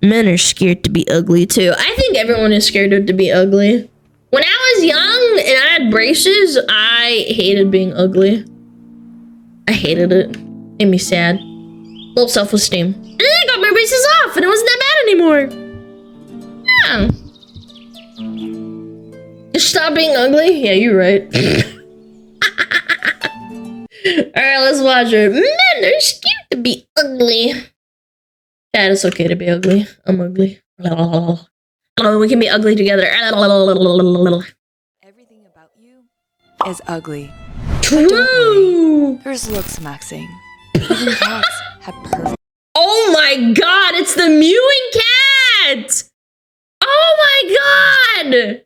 Men are scared to be ugly too. I think everyone is scared to be ugly. When I was young and I had braces, I hated being ugly. I hated it. Made me sad. Low self-esteem. And then I got my braces off and it wasn't that bad anymore. Yeah. Just stop being ugly? Yeah, you're right. Alright, let's watch it. Men are scared to be ugly. Yeah, it's okay to be ugly. I'm ugly. We can be ugly together. Everything about you is ugly. True. There's looks maxing. Even cats have perfect. Oh my god, it's the mewing cat! Oh my god!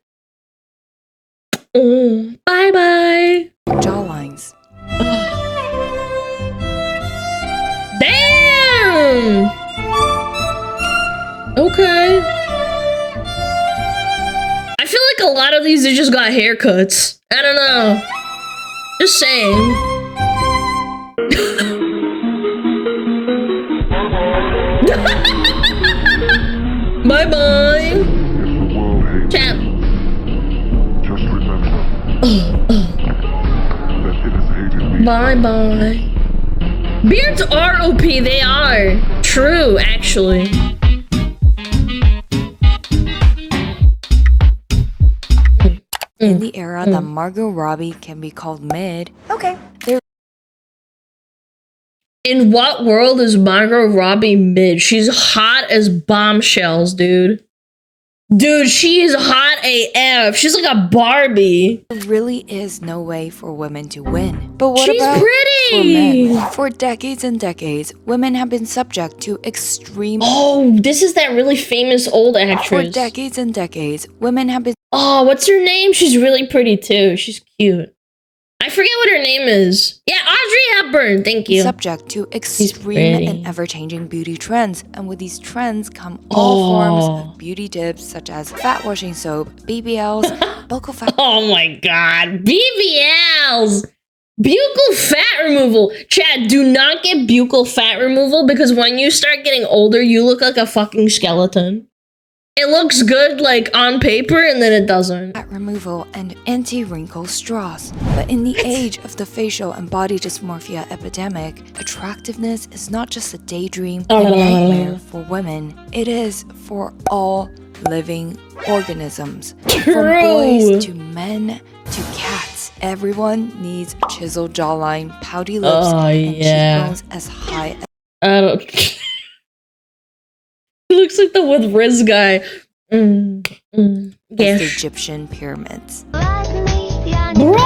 Oh, bye bye. Jawlines. Damn! Okay. I feel like a lot of these they just got haircuts. I don't know. Just saying. Bye bye. Champ. Just remember that it is hated. Bye bye. Beards are OP, they are. True, actually. In the era that Margot Robbie can be called mid, okay, there. In what world is Margot Robbie mid? She's hot as bombshells, dude. Dude, she is hot AF. She's like a Barbie. There really is no way for women to win. But what She's about pretty. for men? For decades and decades, women have been subject to extreme. Oh, this is that really famous old actress. For decades and decades, women have been. Oh, what's her name? She's really pretty too. She's cute. I forget what her name is. Yeah, Audrey Hepburn. Thank you. Subject to extreme and ever-changing beauty trends, and with these trends come all forms of beauty tips such as fat washing soap, BBLs, buccal fat. Oh my god, BBLs, buccal fat removal. Chad, do not get buccal fat removal because when you start getting older, you look like a fucking skeleton. It looks good like on paper and then it doesn't. Fat removal and anti-wrinkle straws. But in the age of the facial and body dysmorphia epidemic, attractiveness is not just a daydream and nightmare for women. It is for all living organisms. True. From boys to men to cats. Everyone needs chiseled jawline, pouty lips, and cheekbones as high as... I don't... He looks like the with Riz guy. the Yes. Egyptian pyramids. Bro!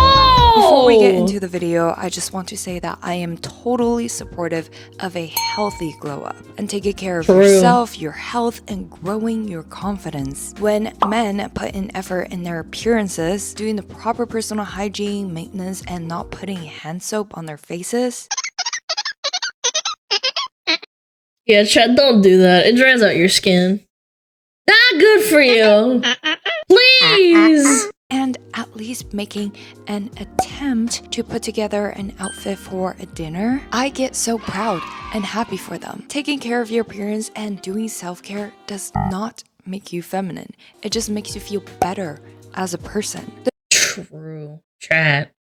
Before we get into the video, I just want to say that I am totally supportive of a healthy glow up and taking care of yourself, your health, and growing your confidence. When men put in effort in their appearances, doing the proper personal hygiene, maintenance, and not putting hand soap on their faces. Yeah, Chad, don't do that. It dries out your skin. Not good for you. Please. And at least making an attempt to put together an outfit for a dinner. I get so proud and happy for them. Taking care of your appearance and doing self-care does not make you feminine. It just makes you feel better as a person. True. Chad.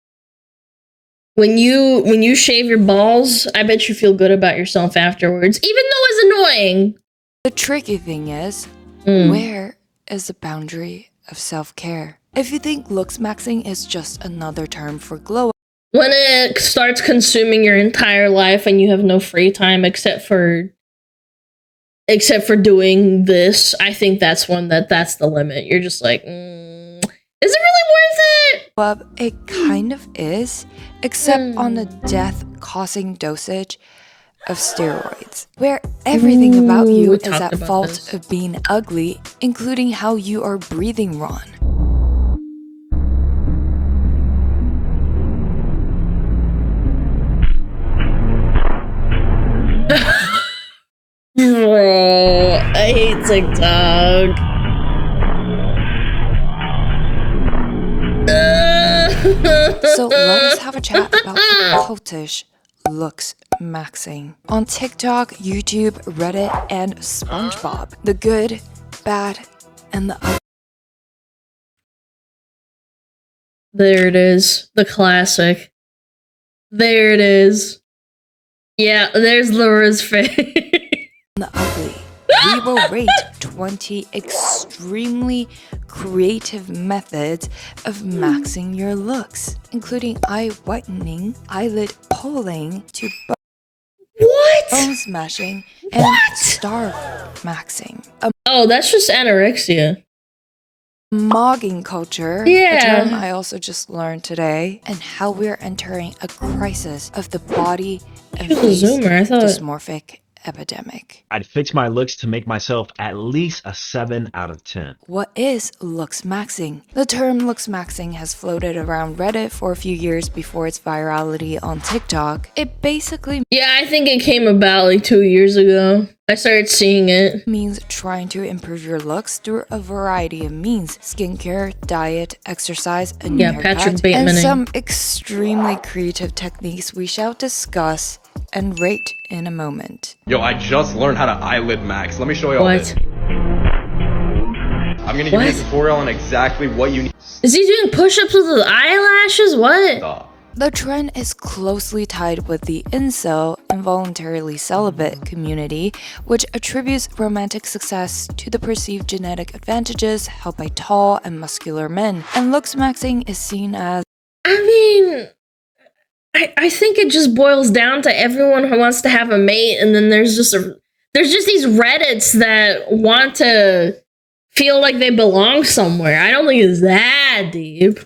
When you shave your balls, I bet you feel good about yourself afterwards, even though it's annoying. The tricky thing is, where is the boundary of self-care? If you think looks maxing is just another term for glow, when it starts consuming your entire life and you have no free time except for doing this, I think that's when that's the limit. You're just like, is it really worth it? well, it kind of is, except on the death-causing dosage of steroids, where everything about you is at fault of being ugly, including how you are breathing wrong. Bro, I hate TikTok. So let us have a chat about the cultish looks maxing. On TikTok, YouTube, Reddit, and SpongeBob. The good, bad, and the ugly. There it is. The classic. There it is. Yeah, there's Laura's face. The ugly. We will rate 20 extremely creative methods of maxing your looks, including eye whitening, eyelid pulling, to What? bone smashing, and star maxing. Oh, that's just anorexia. Mogging culture, Yeah. a term I also just learned today, and how we're entering a crisis of the body and She was a face zoomer, I thought. dysmorphic epidemic. I'd fix my looks to make myself at least a 7 out of 10. What is looks maxing? The term looks maxing has floated around Reddit for a few years before its virality on TikTok. It basically Yeah, I think it came about like 2 years ago. I started seeing it. means trying to improve your looks through a variety of means: skincare, diet, exercise, a new Yeah, haircut, Patrick and Bateman-ing. some extremely creative techniques we shall discuss and rate in a moment. Yo, I just learned how to eyelid max. Let me show you all this. What? I'm gonna give you a What? tutorial on exactly what you need. Is he doing push-ups with his eyelashes? What? Stop. The trend is closely tied with the incel, involuntarily celibate community, which attributes romantic success to the perceived genetic advantages held by tall and muscular men. And looks maxing is seen as I mean, I think it just boils down to everyone who wants to have a mate, and then there's just these Reddits that want to feel like they belong somewhere. I don't think it's that deep.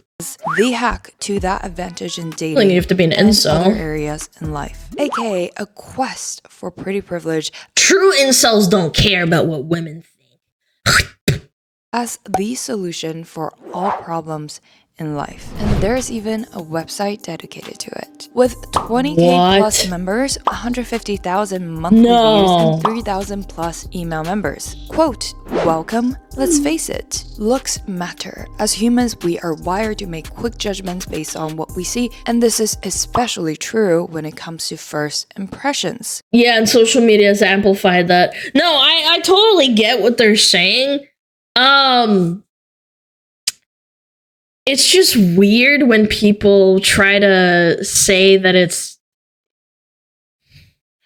the hack to that advantage in I think dating you have to be an and other incel. areas in life, aka a quest for pretty privilege True incels don't care about what women think. as the solution for all problems in life. And there's even a website dedicated to it. With 20k What? plus members, 150,000 monthly No. views, and 3,000 plus email members. Quote, welcome, let's face it, looks matter. As humans, we are wired to make quick judgments based on what we see, and this is especially true when it comes to first impressions. Yeah, and social media has amplified that. No, I totally get what they're saying. It's just weird when people try to say that it's,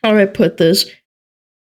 how do I put this?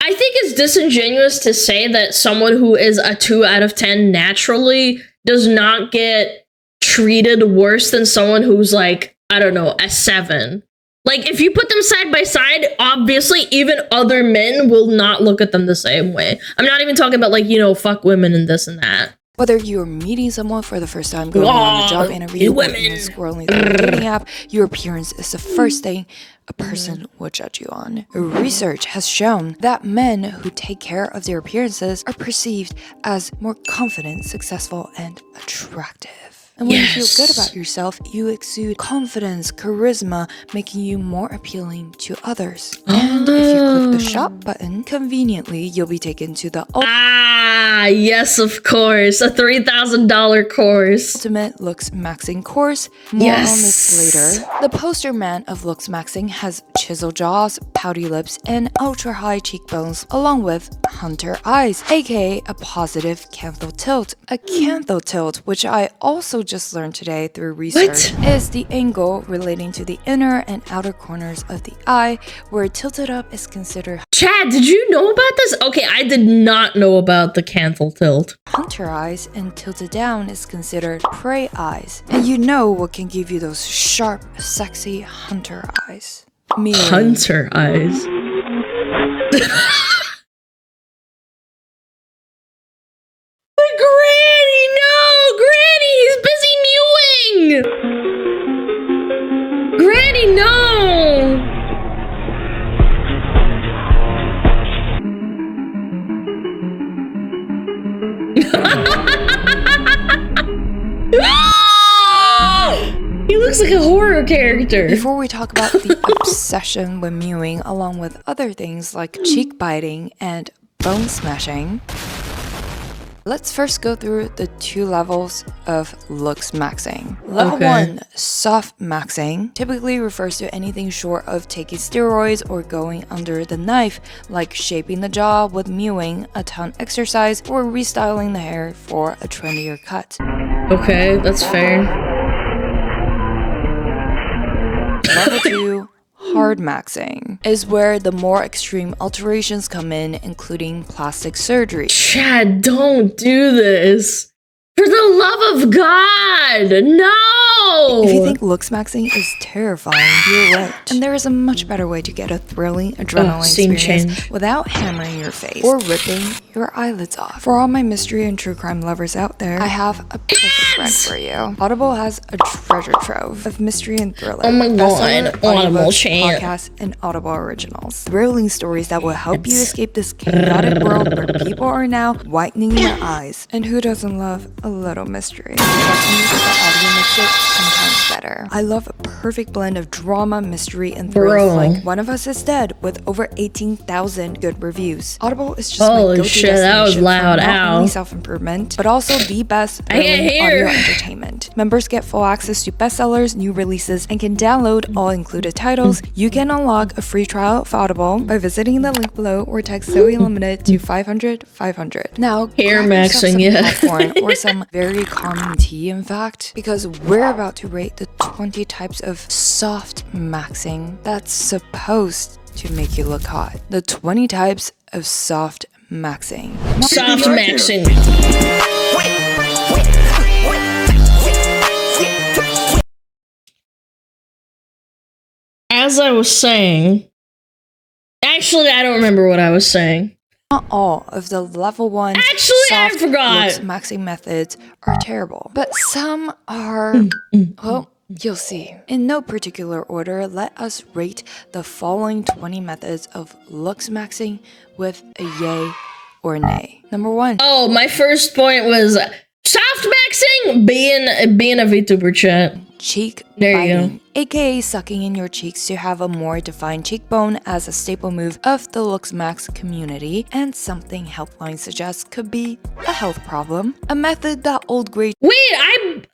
I think it's disingenuous to say that someone who is a 2 out of 10 naturally does not get treated worse than someone who's like, I don't know, a 7. Like, if you put them side by side, obviously, even other men will not look at them the same way. I'm not even talking about, like, you know, fuck women and this and that. Whether you're meeting someone for the first time, going on a job interview, or women. even scrolling through a dating app, your appearance is the first thing a person will judge you on. Research has shown that men who take care of their appearances are perceived as more confident, successful, and attractive. And when you feel good about yourself, you exude confidence, charisma, making you more appealing to others. And if you click the shop button, conveniently, you'll be taken to the Ah, yes, of course. A $3,000 course. ultimate looks maxing course. More on this later. The poster man of looks maxing has chisel jaws, pouty lips, and ultra high cheekbones, along with hunter eyes, aka a positive canthal tilt. A canthal tilt, which I also just learned today through research, is the angle relating to the inner and outer corners of the eye, where tilted up is considered Chad, did you know about this? Okay, I did not know about the canthal tilt. hunter eyes, and tilted down is considered prey eyes. And you know what can give you those sharp, sexy hunter eyes? Mirroring. Hunter eyes. The granny, no! Granny, he's busy mewing! Granny, no! He looks like a horror character. Before we talk about the obsession with mewing, along with other things like cheek biting and bone smashing, Let's first go through the 2 levels of looks maxing. Level 1, soft maxing, typically refers to anything short of taking steroids or going under the knife, like shaping the jaw with mewing, a ton exercise, or restyling the hair for a trendier cut. Okay, that's fair. Level 2, hard maxing, is where the more extreme alterations come in, including plastic surgery. Chad, don't do this. For the love of God, no! If you think looks maxing is terrifying, you're right. And there is a much better way to get a thrilling adrenaline experience without hammering your face or ripping your eyelids off. For all my mystery and true crime lovers out there, I have a perfect rec for you. Audible has a treasure trove of mystery and thriller. Oh my god, Audible chant. Podcasts and Audible originals. Thrilling stories that will help you escape this chaotic world where people are now whitening their eyes. And who doesn't love a little mystery? Trust me, the audio makes it 10 times better. I love a perfect blend of drama, mystery, and thrills like One of Us is Dead with over 18,000 good reviews. Audible is just my go-to destination for not only self-improvement, but also the best thrilling audio entertainment. Members get full access to bestsellers, new releases, and can download all included titles. You can unlock a free trial of Audible by visiting the link below or text zoeunlimited to 500-500. Now, hair maxing, popcorn or some very calming tea, in fact, because we're about to rate the 20 types of soft maxing that's supposed to make you look hot. The 20 types of soft maxing. Soft maxing. As I was saying, actually, I don't remember what I was saying. Not all of the level 1 I forgot. looks maxing methods are terrible, but some are, well, you'll see. In no particular order, let us rate the following 20 methods of looks maxing with a yay or nay. Number 1. Oh, my first point was soft maxing being a VTuber chat. Cheek biting, aka sucking in your cheeks to have a more defined cheekbone as a staple move of the looks max community, and something Helpline suggests could be a health problem. A method that old grade I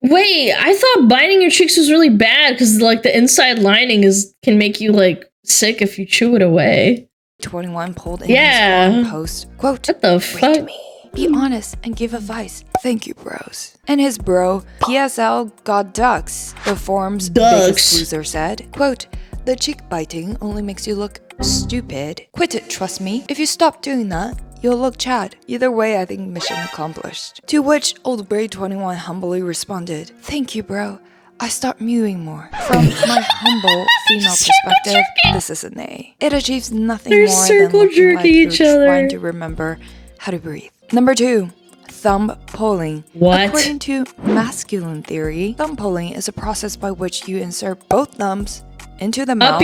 thought biting your cheeks was really bad because like the inside lining can make you like sick if you chew it away. 21 pulled in his post, quote, what the fuck? Rate me. Be honest and give advice. Thank you, bros. And his bro, PSL God Ducks, the forum's biggest loser, said, quote, the cheek biting only makes you look stupid. Quit it, trust me. If you stop doing that, you'll look Chad. Either way, I think mission accomplished. To which Old Braid 21 humbly responded, thank you, bro. I start mewing more. From my humble female perspective, this is an A. It achieves nothing more than looking like you're trying to remember how to breathe. Number 2, thumb pulling. What? According to masculine theory, thumb pulling is a process by which you insert both thumbs into the mouth.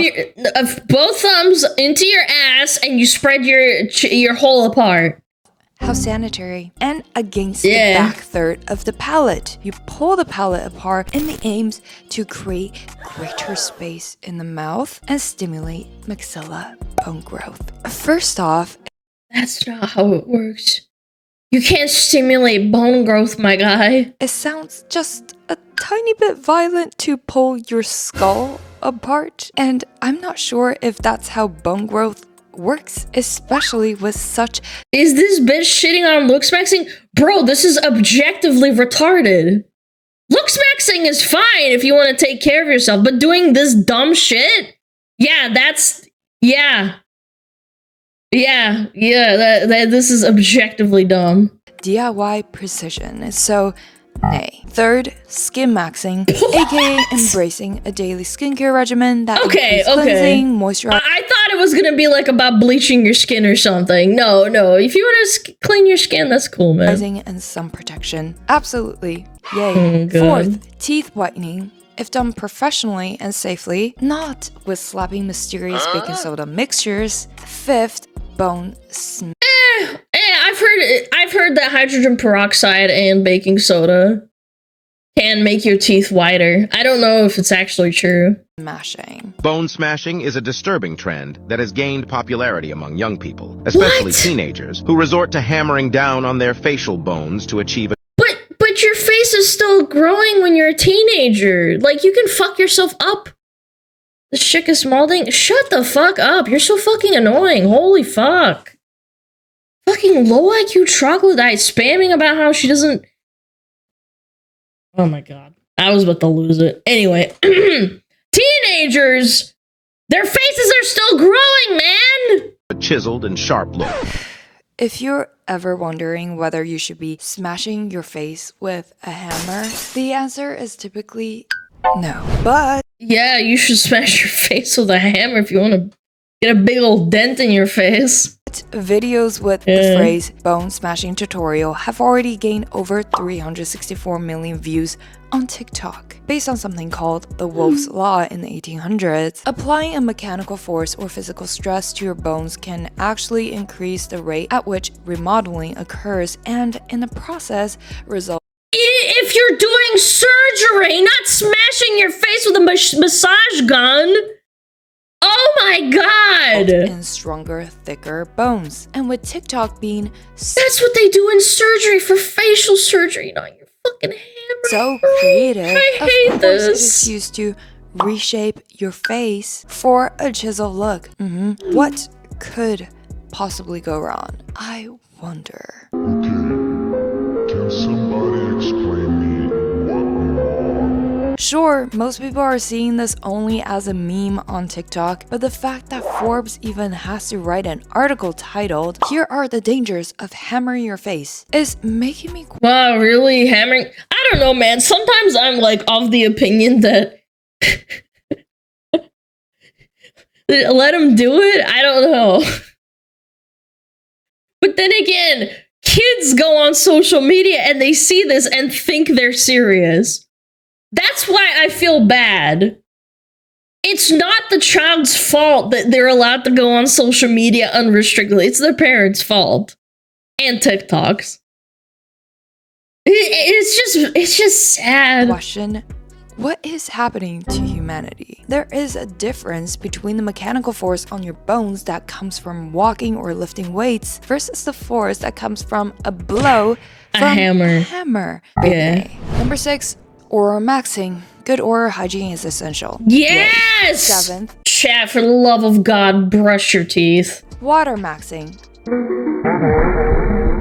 Both thumbs into your ass and you spread your hole apart. How sanitary. And against the back third of the palate. You pull the palate apart in the aims to create greater space in the mouth and stimulate maxilla bone growth. First off, that's not how it works. You can't stimulate bone growth, my guy. It sounds just a tiny bit violent to pull your skull apart, and I'm not sure if that's how bone growth works, especially with such— Is this bitch shitting on looks maxing? Bro, this is objectively retarded. Looks maxing is fine if you want to take care of yourself, but doing this dumb shit? Yeah, this is objectively dumb. DIY precision, so nay. Third, skin maxing, aka embracing a daily skincare regimen that includes cleansing, moisturizing. I thought it was gonna be like about bleaching your skin or something. No, if you want to clean your skin, that's cool, man. And sun protection, absolutely, yay. Fourth, teeth whitening. If done professionally and safely, not with slapping mysterious baking soda mixtures. Fifth, bone sm— I've heard that hydrogen peroxide and baking soda can make your teeth whiter. I don't know if it's actually true. Smashing. Bone smashing is a disturbing trend that has gained popularity among young people, especially teenagers, who resort to hammering down on their facial bones to achieve a But your face is still growing when you're a teenager. Like, you can fuck yourself up. The chick is molding. Shut the fuck up. You're so fucking annoying. Holy fuck. Fucking low IQ troglodyte spamming about how she doesn't... Oh my god. I was about to lose it. Anyway. Teenagers! Their faces are still growing, man! chiseled and sharp look. If you're ever wondering whether you should be smashing your face with a hammer, the answer is typically no. But yeah, you should smash your face with a hammer if you want to get a big old dent in your face. videos with the phrase bone smashing tutorial have already gained over 364 million views on TikTok. Based on something called the Wolf's Law in the 1800s, applying a mechanical force or physical stress to your bones can actually increase the rate at which remodeling occurs and, in the process, result. If you're doing surgery, not smashing your face with a massage gun. Oh my god! In stronger, thicker bones. And with TikTok being that's what they do in surgery for facial surgery, not your fucking hammer. So creative, I hate of course this. it is used to reshape your face for a chisel look. What could possibly go wrong? I wonder. Okay, can somebody explain me what went wrong? Sure, most people are seeing this only as a meme on TikTok, but the fact that Forbes even has to write an article titled, "Here are the dangers of hammering your face," is making me wow, really hammering? I don't know, man. Sometimes I'm like of the opinion that let him do it. I don't know. But then again, kids go on social media and they see this and think they're serious. That's why I feel bad. It's not the child's fault that they're allowed to go on social media unrestrictedly. It's their parents' fault. And TikTok's. It's just sad. question. What is happening to humanity? There is a difference between the mechanical force on your bones that comes from walking or lifting weights versus the force that comes from a blow from a hammer. Yeah. Number 6, oral maxing. Good oral hygiene is essential. Yes! 7th, chat, for the love of God, brush your teeth. water maxing.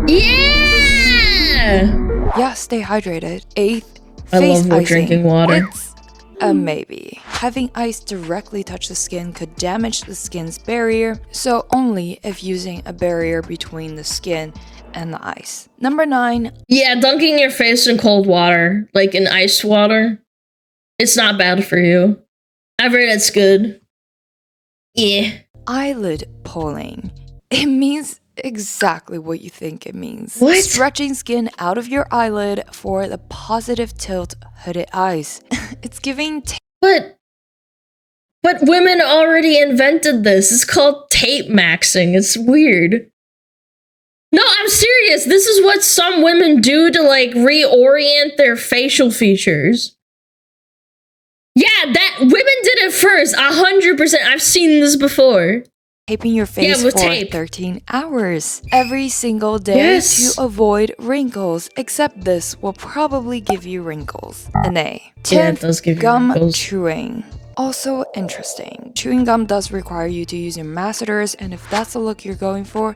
Yeah! Yeah, stay hydrated. 8th, I face love icing. drinking water. It's a maybe. Having ice directly touch the skin could damage the skin's barrier, so only if using a barrier between the skin and the ice. Number 9, Yeah, dunking your face in cold water, like in ice water, it's not bad for you. I've heard it's good. Yeah. eyelid pulling. It means exactly what you think it means. What? Stretching skin out of your eyelid for the positive tilt hooded eyes. It's giving But women already invented this. It's called tape maxing. It's weird. No, I'm serious. This is what some women do to like reorient their facial features. Yeah, that women did it first. 100%. I've seen this before. taping your face with for tape. 13 hours every single day Yes. to avoid wrinkles, except this will probably give you wrinkles. An A. Yeah, it 10th, does give you gum wrinkles. chewing. Also interesting. Chewing gum does require you to use your masseters, and if that's the look you're going for,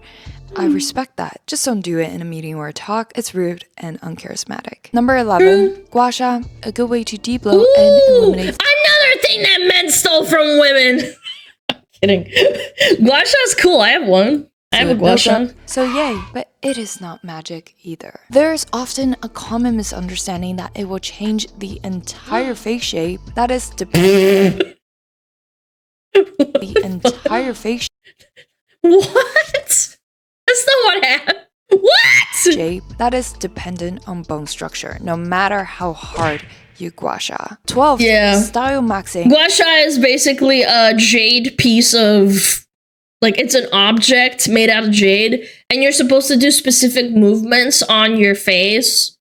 I respect that. Just don't do it in a meeting or a talk. It's rude and uncharismatic. Number 11, gua sha, a good way to deblow and Ooh, eliminate. another thing that men stole from women. I'm kidding. Gua sha's cool. I have one. I have a gua sha. So yay, but it is not magic either. There's often a common misunderstanding that it will change the entire face shape. That is the entire face What? That's not what happened. What? shape that is dependent on bone structure, no matter how hard you gua sha. 12. Yeah. Style maxing. Gua sha is basically a jade piece of, like, it's an object made out of jade, and you're supposed to do specific movements on your face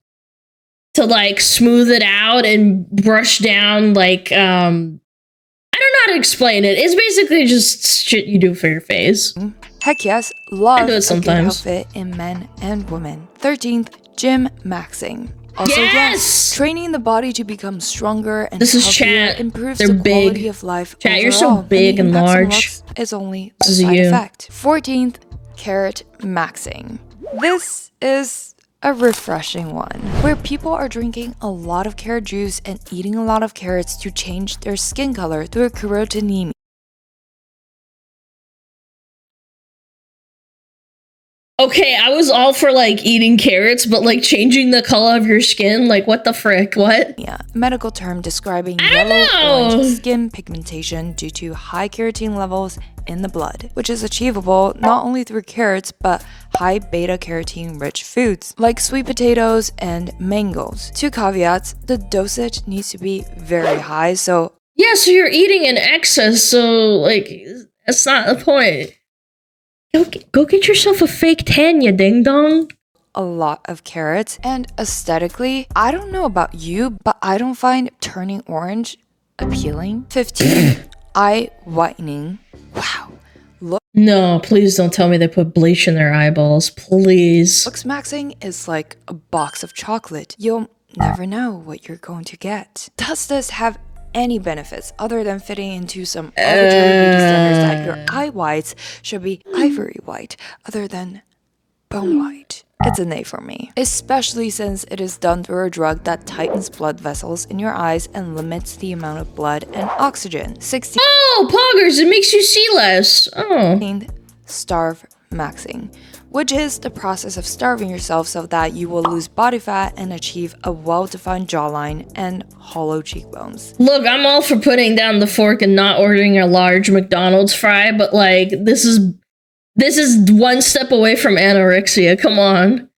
to like smooth it out and brush down like I don't know how to explain it. It's basically just shit you do for your face. Heck yes, love I do it a good sometimes. outfit in men and women. 13th, gym maxing. Also, Yes! training the body to become stronger and This is healthier chat. improves They're the big. quality of life Chat, overall. you're so big and the impact on large. looks is only a This is side you. effect. 14th, carrot maxing. This is a refreshing one, where people are drinking a lot of carrot juice and eating a lot of carrots to change their skin color through carotenomy. Okay, I was all for like eating carrots, but like changing the color of your skin, like what the frick? What? Yeah, medical term describing I don't yellow-orange know. skin pigmentation due to high carotene levels in the blood, which is achievable not only through carrots but high beta-carotene rich foods like sweet potatoes and mangoes. Two caveats: the dosage needs to be very high, so Yeah, so you're eating in excess, so like that's not the point. Go get yourself a fake tan, you ding dong. a lot of carrots. And aesthetically, I don't know about you, but I don't find turning orange appealing. 15, eye whitening. Wow. No, please don't tell me they put bleach in their eyeballs. Please. Looks maxing is like a box of chocolate. You'll never know what you're going to get. Does this have any benefits other than fitting into some arbitrary beauty standards that your eye whites should be ivory white other than bone white? It's a nay for me, especially since it is done through a drug that tightens blood vessels in your eyes and limits the amount of blood and oxygen. 16, Oh, poggers, it makes you see less. Oh. starve maxing, which is the process of starving yourself so that you will lose body fat and achieve a well-defined jawline and hollow cheekbones. Look, I'm all for putting down the fork and not ordering a large McDonald's fry, but like this is one step away from anorexia. Come on.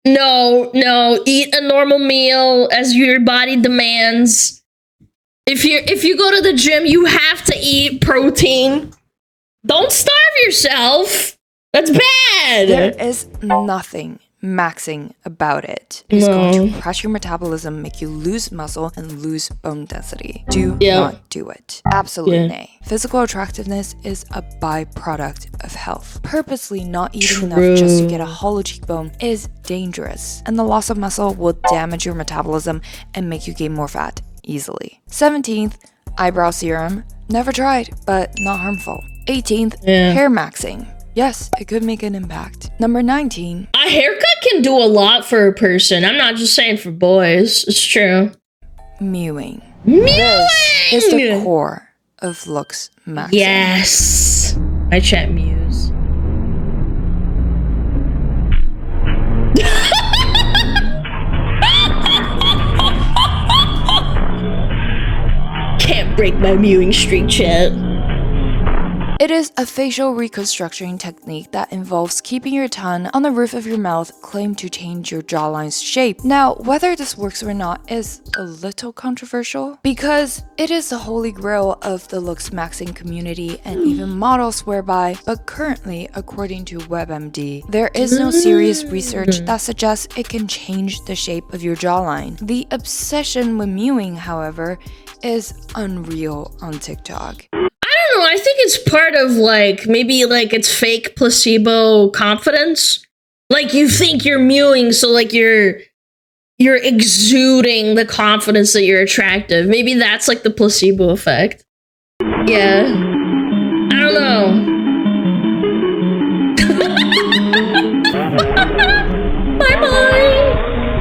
No, eat a normal meal as your body demands. If you go to the gym, you have to eat protein. Don't starve yourself. That's bad. There is nothing maxing about it. It's going to crash your metabolism, make you lose muscle, and lose bone density. Do not do it. Absolutely nay. Physical attractiveness is a byproduct of health. Purposely not eating enough just to get a hollow cheekbone is dangerous, and the loss of muscle will damage your metabolism and make you gain more fat easily. 17th, eyebrow serum. Never tried, but not harmful. 18th, hair maxing. Yes, it could make an impact. Number 19. A haircut can do a lot for a person. I'm not just saying for boys. It's true. Mewing. Mewing! This is the core of looks maxing. Yes. I chat muse. Can't break my mewing streak, chat. It is a facial reconstruction technique that involves keeping your tongue on the roof of your mouth, claimed to change your jawline's shape. Now, whether this works or not is a little controversial, because it is the holy grail of the looks maxing community and even models swear by, but currently, according to WebMD, there is no serious research that suggests it can change the shape of your jawline. The obsession with mewing, however, is unreal on TikTok. I think it's part of like maybe like it's fake placebo confidence. Like you think you're mewing, so like you're exuding the confidence that you're attractive. Maybe that's like the placebo effect. Yeah. I don't know.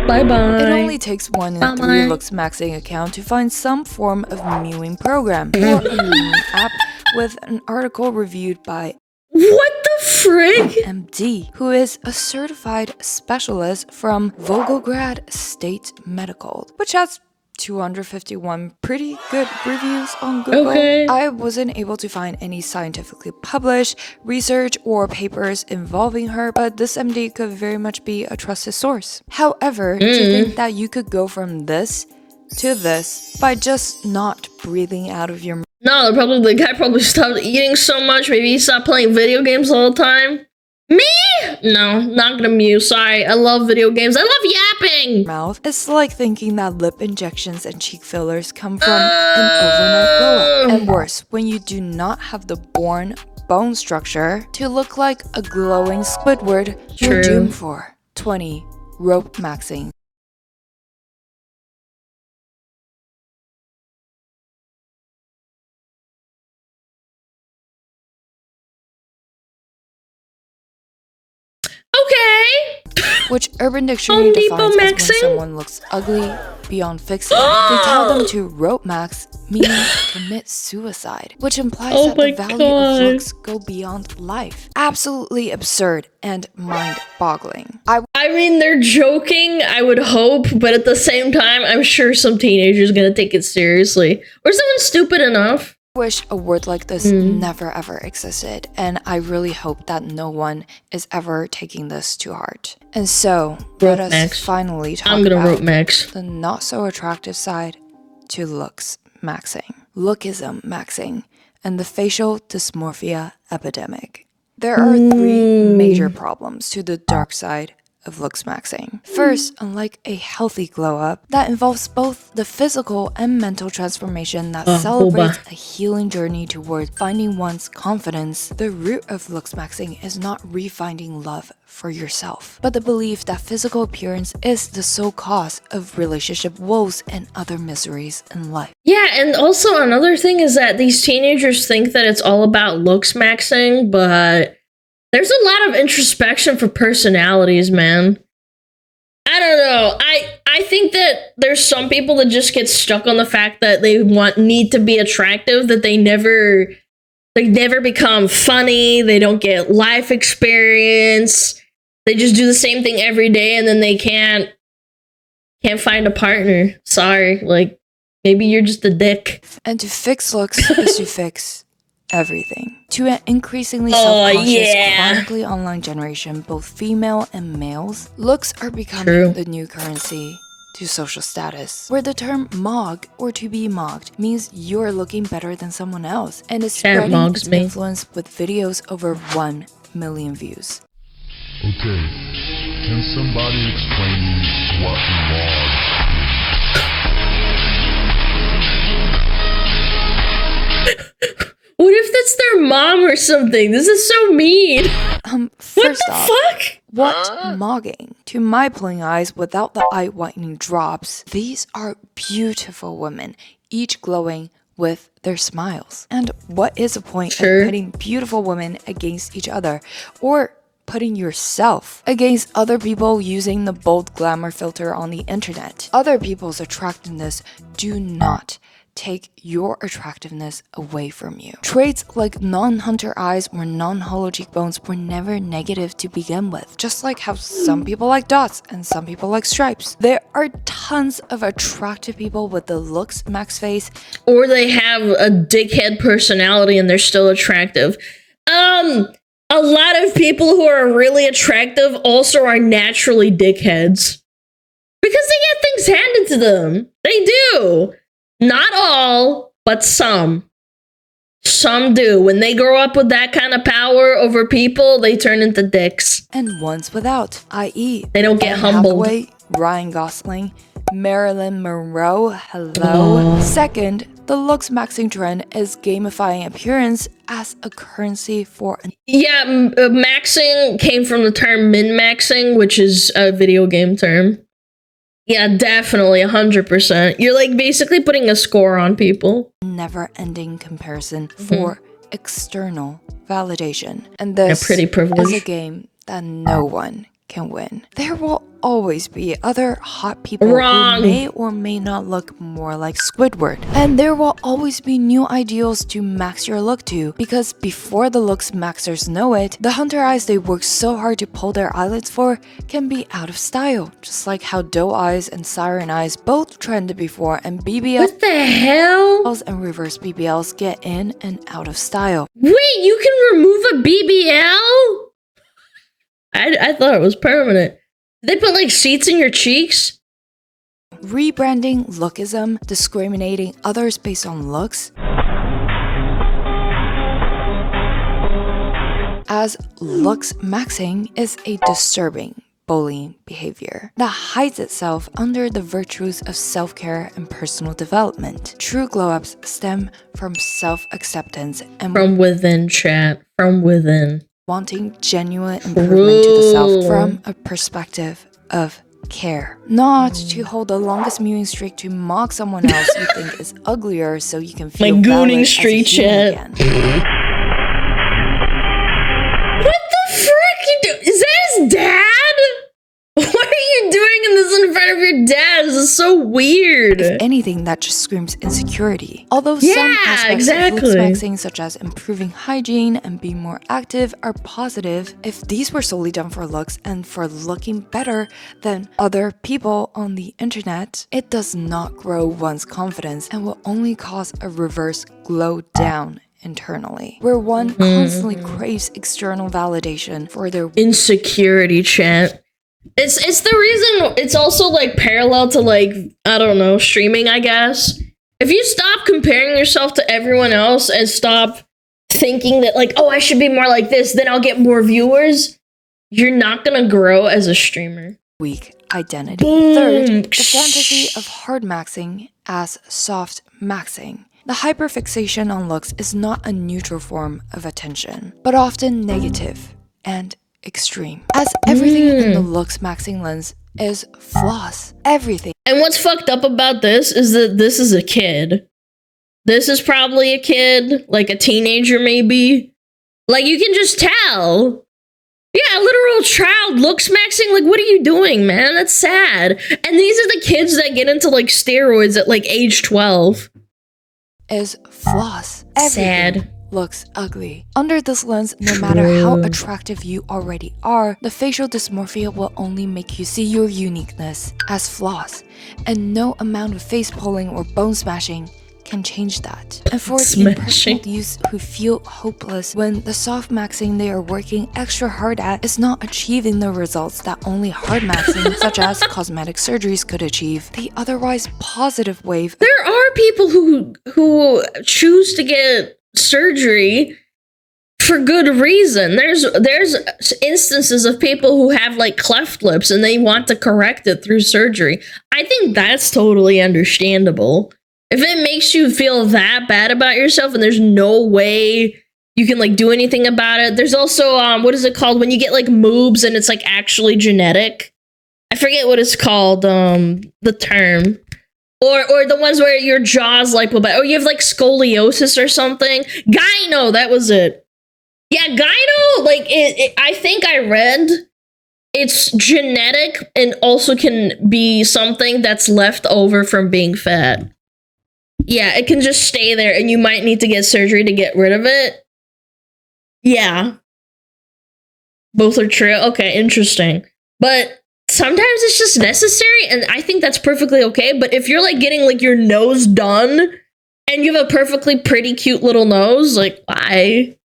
Bye-bye. It only takes 1 in 3 looks maxing account to find some form of mewing program or a mewing app, with an article reviewed by what the frick? MD, who is a certified specialist from Volgograd State Medical, which has 251 pretty good reviews on Google. Okay. I wasn't able to find any scientifically published research or papers involving her, but this MD could very much be a trusted source. However, to think that you could go from this to this by just not breathing out of your No, the guy probably stopped eating so much. Maybe he stopped playing video games all the time. Me? No, not gonna mute. Sorry, I love video games. I love yapping. Mouth. It's like thinking that lip injections and cheek fillers come from an overnight glow up. And worse, when you do not have the born bone structure to look like a glowing Squidward, you're doomed for 20 rope maxing. Okay. Which Urban Dictionary defines as when someone looks ugly beyond fixing. They tell them to rope max, meaning commit suicide, which implies that the value of looks go beyond life. Absolutely absurd and mind-boggling. I mean, they're joking, I would hope, but at the same time, I'm sure some teenager's gonna take it seriously. Or someone stupid enough. Wish a word like this never ever existed, and I really hope that no one is ever taking this to heart. And so, let us finally talk about the not so attractive side to looks maxing, lookism maxing, and the facial dysmorphia epidemic. There are three major problems to the dark side of looks maxing. First, unlike a healthy glow up that involves both the physical and mental transformation that celebrates a healing journey toward finding one's confidence, the root of looks maxing is not refinding love for yourself, but the belief that physical appearance is the sole cause of relationship woes and other miseries in life. Yeah, and also another thing is that these teenagers think that it's all about looks maxing, but there's a lot of introspection for personalities, man. I don't know. I think that there's some people that just get stuck on the fact that they need to be attractive, that they never become funny, they don't get life experience. They just do the same thing every day and then they can't find a partner. Sorry, like maybe you're just a dick. And to fix looks is to fix everything. To an increasingly self-conscious, chronically online generation, both female and males, looks are becoming the new currency to social status, where the term mog or to be mogged means you're looking better than someone else, and is spreading its influence with videos over 1 million views. Okay, can somebody explain me what mog is? What if that's their mom or something? This is so mean. First off, what mogging? To my playing eyes, without the eye whitening drops, these are beautiful women, each glowing with their smiles. And what is the point of pitting beautiful women against each other, or putting yourself against other people using the bold glamour filter on the internet? Other people's attractiveness do not take your attractiveness away from you. Traits like non-hunter eyes or non-hollow cheekbones were never negative to begin with. Just like how some people like dots and some people like stripes. There are tons of attractive people with the looks max face. Or they have a dickhead personality and they're still attractive. A lot of people who are really attractive also are naturally dickheads. Because they get things handed to them. They do. Not all, but some. Some do. When they grow up with that kind of power over people, they turn into dicks. And ones without, i.e. they don't get humbled. Hathaway, Ryan Gosling, Marilyn Monroe, hello. Second, the looks maxing trend is gamifying appearance as a currency for an... Yeah, maxing came from the term min-maxing, which is a video game term. Yeah, definitely, 100%. You're like basically putting a score on people. Never-ending comparison for external validation. And this pretty privilege. is a game that no one can win. There will always be other hot people who may or may not look more like Squidward. And there will always be new ideals to max your look to, because before the looks maxers know it, the hunter eyes they work so hard to pull their eyelids for can be out of style. Just like how doe eyes and siren eyes both trended before, and BBLs what the hell? and reverse BBLs get in and out of style. Wait, you can remove a BBL? I thought it was permanent. They put like seats in your cheeks? Rebranding lookism, discriminating others based on looks, as looks maxing is a disturbing bullying behavior that hides itself under the virtues of self-care and personal development. True glow-ups stem from self-acceptance and from within, chat. From within. Wanting genuine improvement to the self from a perspective of care. Not to hold the longest mewing streak to mock someone else you think is uglier so you can feel my gooning valid street as a human chat. again. What the frick? Is that his dad? What are you doing this in front of your dad? This is so weird. If anything, that just screams insecurity. Although Yeah, some aspects exactly. of looks maxing, such as improving hygiene and being more active, are positive, if these were solely done for looks and for looking better than other people on the internet, it does not grow one's confidence and will only cause a reverse glow down internally, where one constantly craves external validation for their insecurity, chat. It's the reason. It's also like parallel to like, I don't know, streaming, I guess. If you stop comparing yourself to everyone else and stop thinking that like, oh, I should be more like this, then I'll get more viewers, you're not gonna grow as a streamer. Weak identity. Third, the fantasy of hard maxing as soft maxing. The hyperfixation on looks is not a neutral form of attention, but often negative and extreme, as everything in the looks maxing lens is floss. Everything. And what's fucked up about this is that this is a kid. This is probably a kid, like a teenager maybe. Like you can just tell. Yeah, a literal child looks maxing. Like, what are you doing, man? That's sad. And these are the kids that get into like steroids at like age 12. Is floss. Everything Sad. Looks ugly. Under this lens, no matter how attractive you already are, the facial dysmorphia will only make you see your uniqueness as flaws, and no amount of face pulling or bone smashing can change that. And for the impressionable youths who feel hopeless when the soft maxing they are working extra hard at is not achieving the results that only hard maxing, such as cosmetic surgeries, could achieve, the otherwise positive wave. There are people who choose to get surgery for good reason. There's instances of people who have like cleft lips and they want to correct it through surgery. I think that's totally understandable. If it makes you feel that bad about yourself and there's no way you can like do anything about it. There's also what is it called when you get like moobs and it's like actually genetic? I forget what it's called, the term. Or the ones where your jaw's like, or you have like scoliosis or something. Gyno, that was it. Yeah, gyno, like I think I read it's genetic and also can be something that's left over from being fat. Yeah, it can just stay there and you might need to get surgery to get rid of it. Yeah. Both are true. Okay, interesting. But sometimes it's just necessary and I think that's perfectly okay. But if you're like getting like your nose done and you have a perfectly pretty cute little nose, like why?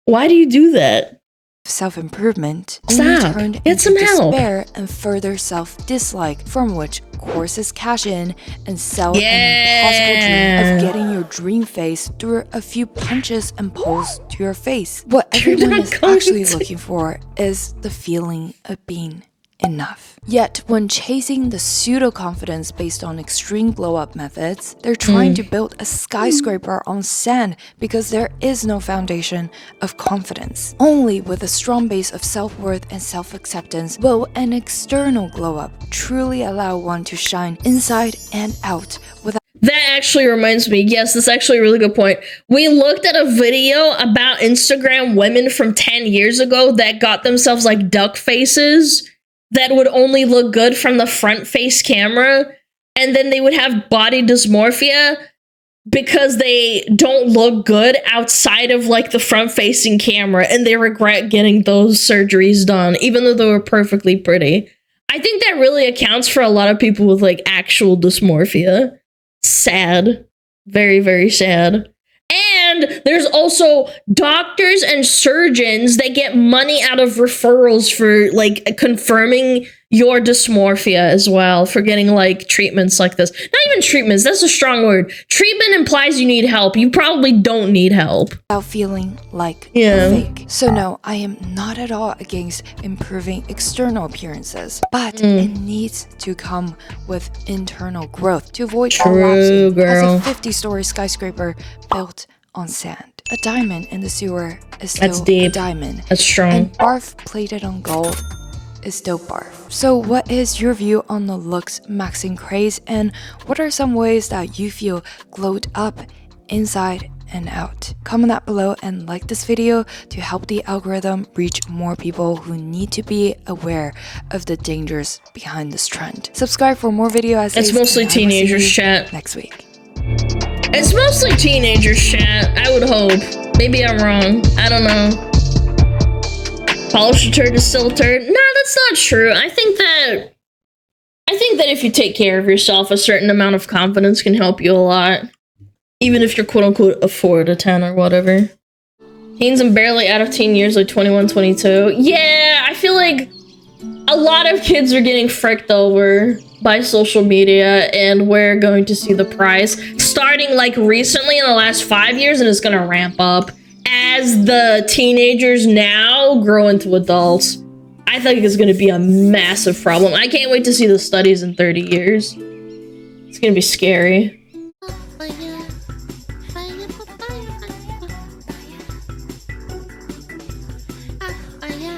Why do you do that? Self-improvement Stop. only turned Get into some help. despair and further self-dislike, from which courses cash in and sell an impossible dream of getting your dream face through a few punches and pulls to your face. What everyone is actually looking for is the feeling of being enough. Yet, when chasing the pseudo-confidence based on extreme glow-up methods, they're trying to build a skyscraper on sand because there is no foundation of confidence. Only with a strong base of self-worth and self-acceptance will an external glow-up truly allow one to shine inside and out without. That actually reminds me, yes, that's actually a really good point. We looked at a video about Instagram women from 10 years ago that got themselves like duck faces that would only look good from the front face camera, and then they would have body dysmorphia because they don't look good outside of like the front facing camera, and they regret getting those surgeries done even though they were perfectly pretty. I think that really accounts for a lot of people with like actual dysmorphia. Sad. Very, very sad. And there's also doctors and surgeons that get money out of referrals for like confirming your dysmorphia as well for getting like treatments like this. Not even treatments, that's a strong word. Treatment implies you need help. You probably don't need help. Without feeling like a fake. So no, I am not at all against improving external appearances, but it needs to come with internal growth to avoid collapsing as a 50-story skyscraper built on sand. A diamond in the sewer is still a diamond. That's strong. And barf plated on gold is still barf. So what is your view on the looks maxing craze, and what are some ways that you feel glowed up inside and out? Comment that below and like this video to help the algorithm reach more people who need to be aware of the dangers behind this trend. Subscribe for more video essays. It's mostly teenagers, chat. Next week. It's mostly teenagers, chat. I would hope. Maybe I'm wrong. I don't know. Polish a turd is still a turd. No, that's not true. I think that if you take care of yourself, a certain amount of confidence can help you a lot. Even if you're quote-unquote a 4 out of 10 or whatever. Teens and barely out of teen years like 21, 22. Yeah, I feel like a lot of kids are getting fricked over by social media, and we're going to see the price starting like recently in the last 5 years, and it's gonna ramp up as the teenagers now grow into adults. I think it's gonna be a massive problem. I can't wait to see the studies in 30 years. It's gonna be scary. Oh yeah.